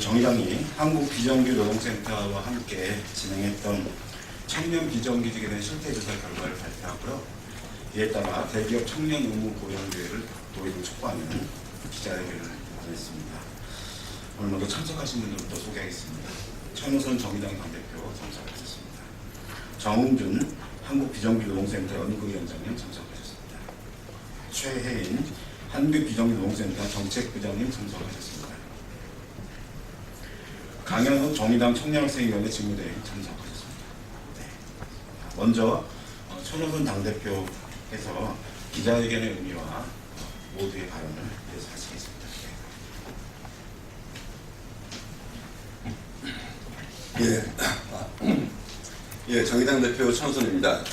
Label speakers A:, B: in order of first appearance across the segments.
A: 정의당이 한국비정규노동센터와 함께 진행했던 청년 비정규직에 대한 실태조사 결과를 발표하고요. 이에 따라 대기업 청년 의무 고용제를 도입을 촉구하는 기자회견을 하겠습니다. 오늘 먼저 참석하신 분들부터 소개하겠습니다. 천우선 정의당 당대표 참석하셨습니다. 정은준 한국비정규노동센터 연구위원장님 참석하셨습니다. 최혜인 한국비정규노동센터 정책부장님 참석하셨습니다. 강현욱 정의당 청년학생위원회 직무대행 참석하셨습니다. 네. 먼저 천우선 당대표께서 기자회견의 의미와 모두의 발언을 위해서 하시겠습니다.
B: 정의당 대표 천우선입니다.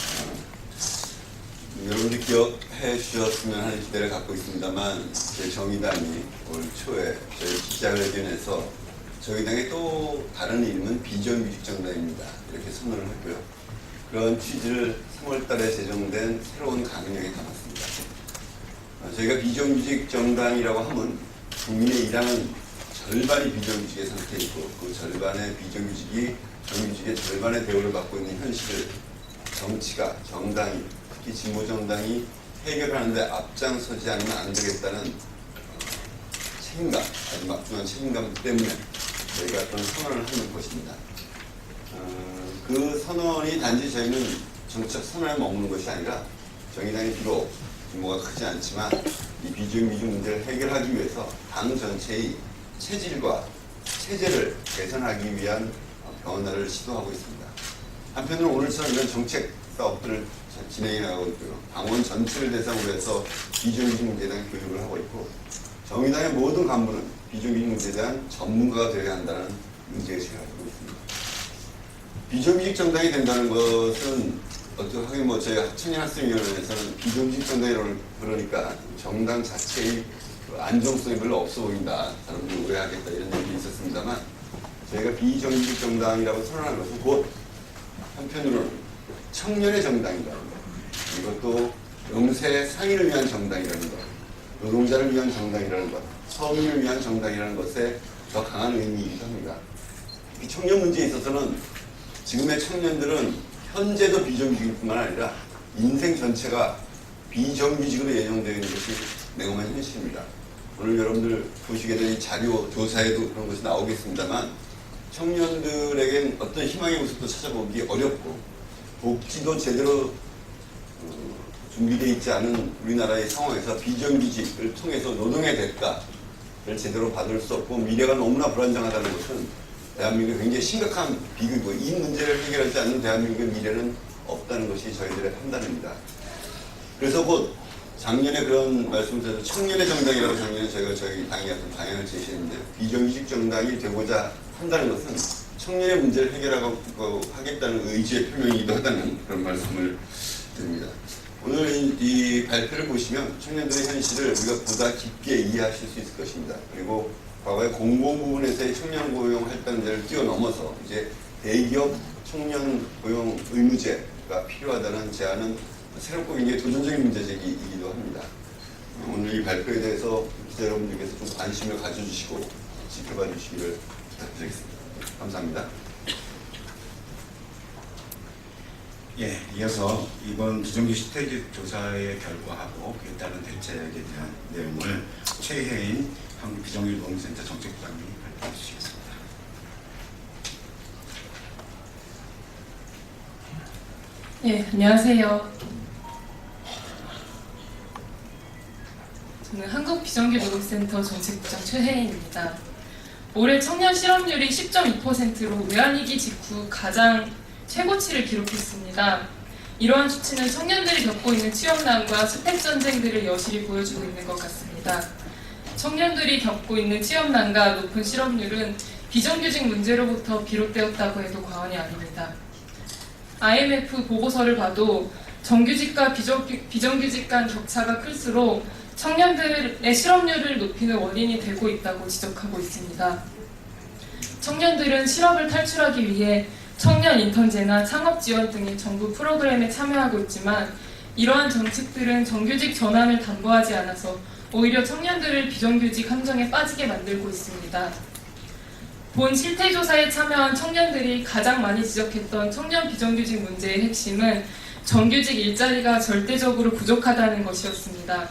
B: 여러분들 기억해 주셨으면 하는 기대를 갖고 있습니다만, 제 정의당이 올 초에 저희 기자회견에서 정의당의 또 다른 이름은 비정규직 정당입니다, 이렇게 선언을 했고요. 그런 취지를 3월달에 제정된 새로운 강령에 담았습니다. 저희가 비정규직 정당이라고 하면 국민의 일하는 절반이 비정규직의 상태이고, 그 절반의 비정규직이 정규직의 절반의 대우를 받고 있는 현실을 정치가, 정당이, 특히 진보정당이 해결하는데 앞장서지 않으면 안 되겠다는 책임감, 아주 막중한 책임감 때문에 저희가 그런 선언을 하는 것입니다. 그 선언이 단지 저희는 정책 선언에 머무는 것이 아니라, 정의당이 비록 규모가 크지 않지만 이 비정규직 문제를 해결하기 위해서 당 전체의 체질과 체제를 개선하기 위한 변화를 시도하고 있습니다. 한편으로 오늘처럼 이런 정책 사업들을 진행해 나가고 있고요. 당원 전체를 대상으로 해서 비정규직 문제에 대한 교육을 하고 있고, 정의당의 모든 간부는 비정규직 문제에 대한 전문가가 되어야 한다는 문제의식을 가지고 있습니다. 비정규직 정당이 된다는 것은 어떻게 하긴 저희 청년학생위원회에서는 비정규직 정당이라고 그러니까 정당 자체의 안정성이 별로 없어 보인다, 사람들이 오해하겠다, 이런 얘기 있었습니다만, 저희가 비정규직 정당이라고 선언한 것은 곧 한편으로는 청년의 정당이라는 것, 이것도 영세 상인을 위한 정당이라는 것, 노동자를 위한 정당이라는 것, 서민을 위한 정당이라는 것에 더 강한 의미이기도 합니다. 이 청년 문제에 있어서는 지금의 청년들은 현재도 비정규직일 뿐만 아니라 인생 전체가 비정규직으로 예정되어 있는 것이 냉엄한 현실입니다. 오늘 여러분들 보시게 된 이 자료 조사에도 그런 것이 나오겠습니다만, 청년들에겐 어떤 희망의 모습도 찾아보기 어렵고, 복지도 제대로 준비되어 있지 않은 우리나라의 상황에서 비정규직을 통해서 노동의 대가를 제대로 받을 수 없고, 미래가 너무나 불안정하다는 것은 대한민국의 굉장히 심각한 비극이고, 이 문제를 해결하지 않는 대한민국의 미래는 없다는 것이 저희들의 판단입니다. 그래서 곧 작년에 그런 말씀을 드려서 청년의 정당이라고 작년에 저희 당이 어떤 방향을 제시했는데, 비정규직 정당이 되고자 한다는 것은 청년의 문제를 해결하겠다는 의지의 표명이기도 하다는 그런 말씀을 드립니다. 오늘 이 발표를 보시면 청년들의 현실을 우리가 보다 깊게 이해하실 수 있을 것입니다. 그리고 과거의 공무원 부분에서의 청년 고용 할당제를 뛰어넘어서 이제 대기업 청년 고용 의무제가 필요하다는 제안은 새롭고 굉장히 도전적인 문제제기이기도 합니다. 오늘 이 발표에 대해서 기자 여러분들께서 좀 관심을 가져주시고 지켜봐 주시기를 부탁드리겠습니다. 감사합니다.
A: 이어서 이번 비정규직 실태 조사의 결과하고 그에 따른 대책에 대한 내용을 최혜인 한국비정규노동센터 정책부장님이 발표해 주시겠습니다.
C: 안녕하세요. 저는 한국비정규노동센터 정책부장 최혜인입니다. 올해 청년 실업률이 10.2%로 외환위기 직후 가장 최고치를 기록했습니다. 이러한 수치는 청년들이 겪고 있는 취업난과 스펙전쟁들을 여실히 보여주고 있는 것 같습니다. 청년들이 겪고 있는 취업난과 높은 실업률은 비정규직 문제로부터 비롯되었다고 해도 과언이 아닙니다. IMF 보고서를 봐도 정규직과 비정규직 간 격차가 클수록 청년들의 실업률을 높이는 원인이 되고 있다고 지적하고 있습니다. 청년들은 실업을 탈출하기 위해 청년 인턴제나 창업 지원 등의 정부 프로그램에 참여하고 있지만, 이러한 정책들은 정규직 전환을 담보하지 않아서 오히려 청년들을 비정규직 함정에 빠지게 만들고 있습니다. 본 실태조사에 참여한 청년들이 가장 많이 지적했던 청년 비정규직 문제의 핵심은 정규직 일자리가 절대적으로 부족하다는 것이었습니다.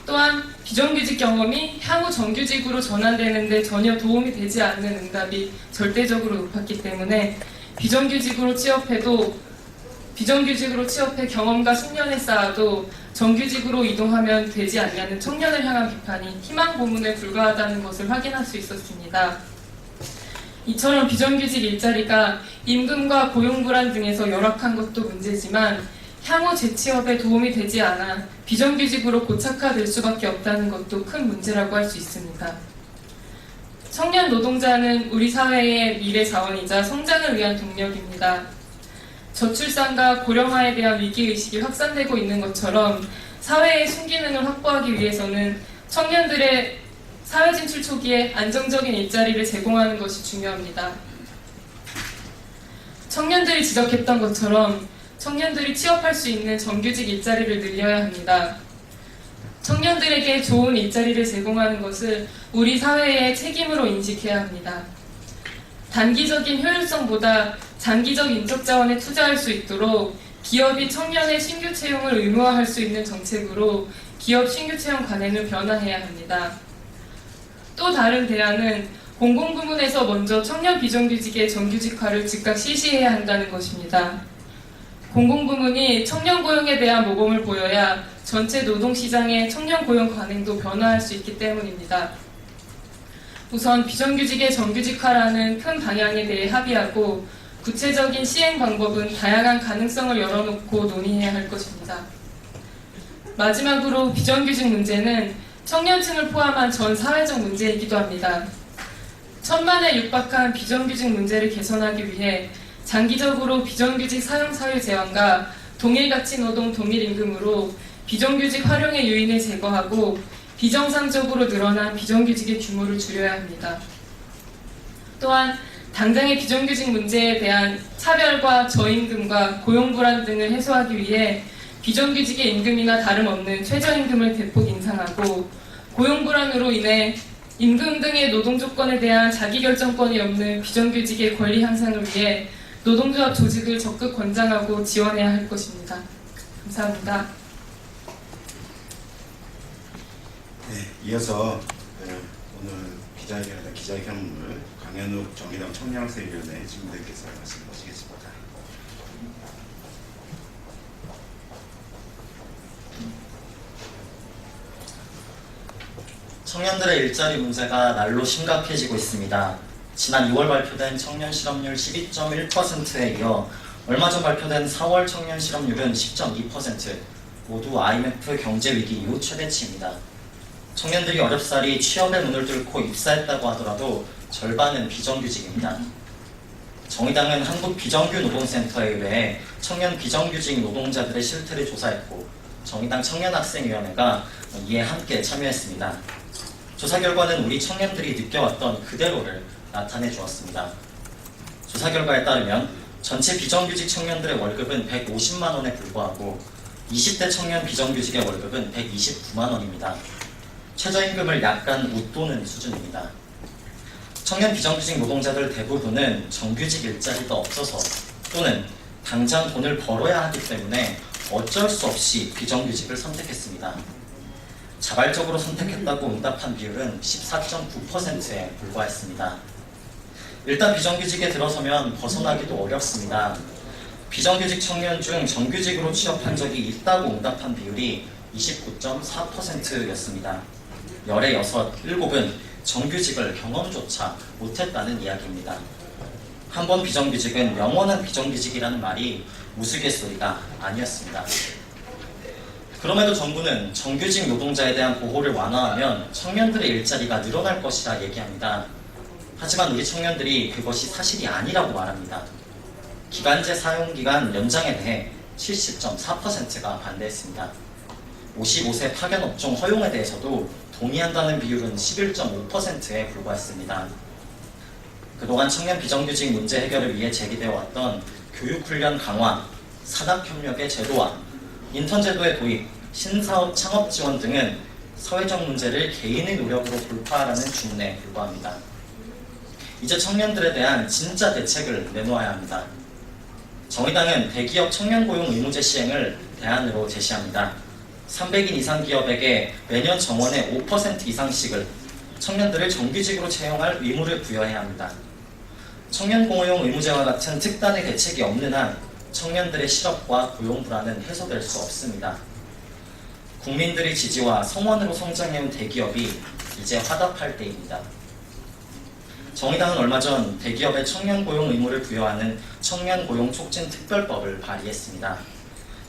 C: 또한 비정규직 경험이 향후 정규직으로 전환되는데 전혀 도움이 되지 않는 응답이 절대적으로 높았기 때문에 비정규직으로 취업해 경험과 숙련을 쌓아도 정규직으로 이동하면 되지 않냐는 청년을 향한 비판이 희망 고문에 불과하다는 것을 확인할 수 있었습니다. 이처럼 비정규직 일자리가 임금과 고용 불안 등에서 열악한 것도 문제지만 향후 재취업에 도움이 되지 않아 비정규직으로 고착화될 수밖에 없다는 것도 큰 문제라고 할 수 있습니다. 청년 노동자는 우리 사회의 미래 자원이자 성장을 위한 동력입니다. 저출산과 고령화에 대한 위기의식이 확산되고 있는 것처럼 사회의 순기능을 확보하기 위해서는 청년들의 사회 진출 초기에 안정적인 일자리를 제공하는 것이 중요합니다. 청년들이 지적했던 것처럼 청년들이 취업할 수 있는 정규직 일자리를 늘려야 합니다. 청년들에게 좋은 일자리를 제공하는 것을 우리 사회의 책임으로 인식해야 합니다. 단기적인 효율성보다 장기적 인적 자원에 투자할 수 있도록 기업이 청년의 신규 채용을 의무화할 수 있는 정책으로 기업 신규 채용 관행을 변화해야 합니다. 또 다른 대안은 공공부문에서 먼저 청년 비정규직의 정규직화를 즉각 실시해야 한다는 것입니다. 공공부문이 청년 고용에 대한 모범을 보여야 전체 노동시장의 청년 고용 관행도 변화할 수 있기 때문입니다. 우선 비정규직의 정규직화라는 큰 방향에 대해 합의하고 구체적인 시행 방법은 다양한 가능성을 열어놓고 논의해야 할 것입니다. 마지막으로 비정규직 문제는 청년층을 포함한 전 사회적 문제이기도 합니다. 천만에 육박한 비정규직 문제를 개선하기 위해 장기적으로 비정규직 사용 사유 제한과 동일가치 노동 동일임금으로 비정규직 활용의 요인을 제거하고 비정상적으로 늘어난 비정규직의 규모를 줄여야 합니다. 또한 당장의 비정규직 문제에 대한 차별과 저임금과 고용불안 등을 해소하기 위해 비정규직의 임금이나 다름없는 최저임금을 대폭 인상하고 고용불안으로 인해 임금 등의 노동조건에 대한 자기결정권이 없는 비정규직의 권리 향상을 위해 노동조합 조직을 적극 권장하고 지원해야 할 것입니다. 감사합니다.
A: 네, 이어서 오늘 기자회견을 강현욱 정의당 청년학생위원회 직무대표께서 말씀을 하시겠습니다.
D: 청년들의 일자리 문제가 날로 심각해지고 있습니다. 지난 2월 발표된 청년 실업률 12.1%에 이어 얼마 전 발표된 4월 청년 실업률은 10.2%, 모두 IMF 경제위기 이후 최대치입니다. 청년들이 어렵사리 취업의 문을 뚫고 입사했다고 하더라도 절반은 비정규직입니다. 정의당은 한국비정규노동센터에 의해 청년 비정규직 노동자들의 실태를 조사했고 정의당 청년학생위원회가 이에 함께 참여했습니다. 조사 결과는 우리 청년들이 느껴왔던 그대로를 나타내 주었습니다. 조사 결과에 따르면 전체 비정규직 청년들의 월급은 150만 원에 불과하고 20대 청년 비정규직의 월급은 129만 원입니다. 최저임금을 약간 웃도는 수준입니다. 청년 비정규직 노동자들 대부분은 정규직 일자리가 없어서 또는 당장 돈을 벌어야 하기 때문에 어쩔 수 없이 비정규직을 선택했습니다. 자발적으로 선택했다고 응답한 비율은 14.9%에 불과했습니다. 일단 비정규직에 들어서면 벗어나기도 어렵습니다. 비정규직 청년 중 정규직으로 취업한 적이 있다고 응답한 비율이 29.4%였습니다. 열의 7은 정규직을 경험조차 못했다는 이야기입니다. 한 번 비정규직은 영원한 비정규직이라는 말이 우스갯소리가 아니었습니다. 그럼에도 정부는 정규직 노동자에 대한 보호를 완화하면 청년들의 일자리가 늘어날 것이라 얘기합니다. 하지만 우리 청년들이 그것이 사실이 아니라고 말합니다. 기간제 사용기간 연장에 대해 70.4%가 반대했습니다. 55세 파견업종 허용에 대해서도 동의한다는 비율은 11.5%에 불과했습니다. 그동안 청년 비정규직 문제 해결을 위해 제기되어 왔던 교육훈련 강화, 산학협력의 제도화, 인턴제도의 도입, 신사업 창업 지원 등은 사회적 문제를 개인의 노력으로 돌파하라는 주문에 불과합니다. 이제 청년들에 대한 진짜 대책을 내놓아야 합니다. 정의당은 대기업 청년 고용 의무제 시행을 대안으로 제시합니다. 300인 이상 기업에게 매년 정원의 5% 이상씩을 청년들을 정규직으로 채용할 의무를 부여해야 합니다. 청년 고용 의무제와 같은 특단의 대책이 없는 한 청년들의 실업과 고용 불안은 해소될 수 없습니다. 국민들의 지지와 성원으로 성장해온 대기업이 이제 화답할 때입니다. 정의당은 얼마 전 대기업의 청년 고용 의무를 부여하는 청년 고용 촉진 특별법을 발의했습니다.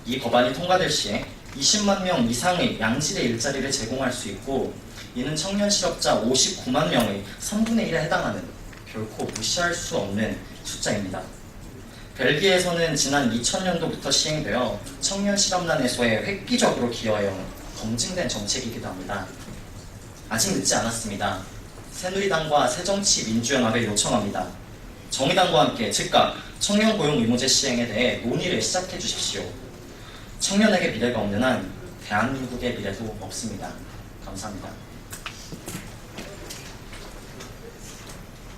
D: 이 법안이 통과될 시에 20만 명 이상의 양질의 일자리를 제공할 수 있고, 이는 청년 실업자 59만 명의 3분의 1에 해당하는 결코 무시할 수 없는 숫자입니다. 벨기에에서는 지난 2000년도부터 시행되어 청년 실업난 해소에 획기적으로 기여해온 검증된 정책이기도 합니다. 아직 늦지 않았습니다. 새누리당과 새정치민주연합에 요청합니다. 정의당과 함께 즉각 청년 고용 의무제 시행에 대해 논의를 시작해 주십시오. 청년에게 미래가 없는 한 대한민국의 미래도 없습니다. 감사합니다.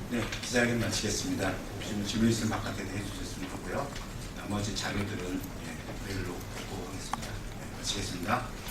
A: 네, 기자회견 마치겠습니다. 혹시 질문 있으면 바깥에 내주셨으면 좋고요. 나머지 자료들은 메일로 보고하겠습니다. 네, 마치겠습니다.